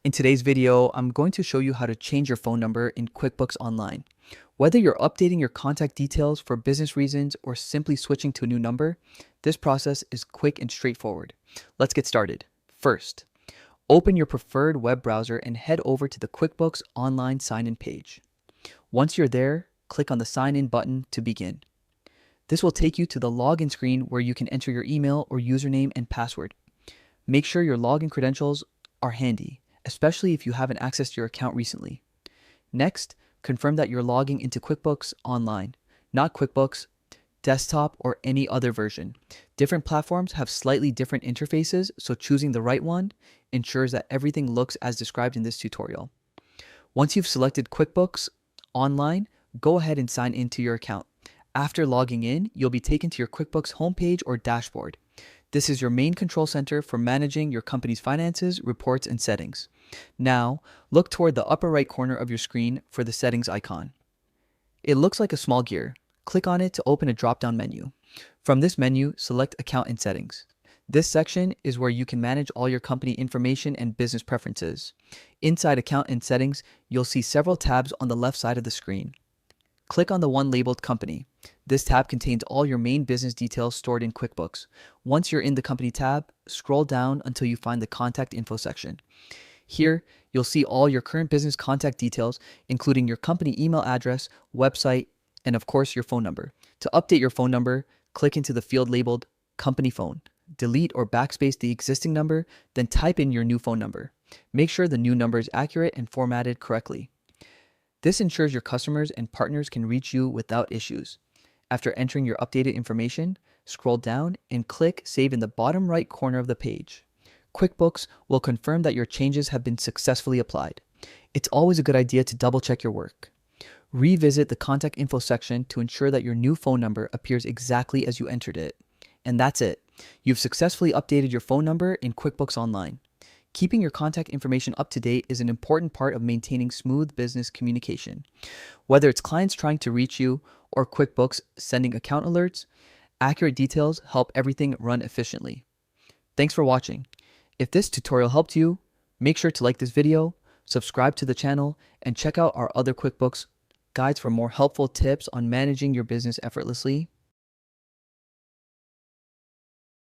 In today's video, I'm going to show you how to change your phone number in QuickBooks Online. Whether you're updating your contact details for business reasons or simply switching to a new number, this process is quick and straightforward. Let's get started. First, open your preferred web browser and head over to the QuickBooks Online sign-in page. Once you're there, click on the Sign In button to begin. This will take you to the login screen where you can enter your email or username and password. Make sure your login credentials are handy, especially if you haven't accessed your account recently. Next, confirm that you're logging into QuickBooks Online, not QuickBooks Desktop or any other version. Different platforms have slightly different interfaces, so choosing the right one ensures that everything looks as described in this tutorial. Once you've selected QuickBooks Online, go ahead and sign into your account. After logging in, you'll be taken to your QuickBooks homepage or dashboard. This is your main control center for managing your company's finances, reports, and settings. Now, look toward the upper right corner of your screen for the settings icon. It looks like a small gear. Click on it to open a drop-down menu. From this menu, select Account and Settings. This section is where you can manage all your company information and business preferences. Inside Account and Settings, you'll see several tabs on the left side of the screen. Click on the one labeled Company. This tab contains all your main business details stored in QuickBooks. Once you're in the Company tab, scroll down until you find the Contact Info section. Here, you'll see all your current business contact details, including your company email address, website, and of course your phone number. To update your phone number, click into the field labeled Company Phone. Delete or backspace the existing number, then type in your new phone number. Make sure the new number is accurate and formatted correctly. This ensures your customers and partners can reach you without issues. After entering your updated information, scroll down and click Save in the bottom right corner of the page. QuickBooks will confirm that your changes have been successfully applied. It's always a good idea to double check your work. Revisit the Contact Info section to ensure that your new phone number appears exactly as you entered it. And that's it. You've successfully updated your phone number in QuickBooks Online. Keeping your contact information up to date is an important part of maintaining smooth business communication. Whether it's clients trying to reach you or QuickBooks sending account alerts, accurate details help everything run efficiently. Thanks for watching. If this tutorial helped you, make sure to like this video, subscribe to the channel, and check out our other QuickBooks guides for more helpful tips on managing your business effortlessly.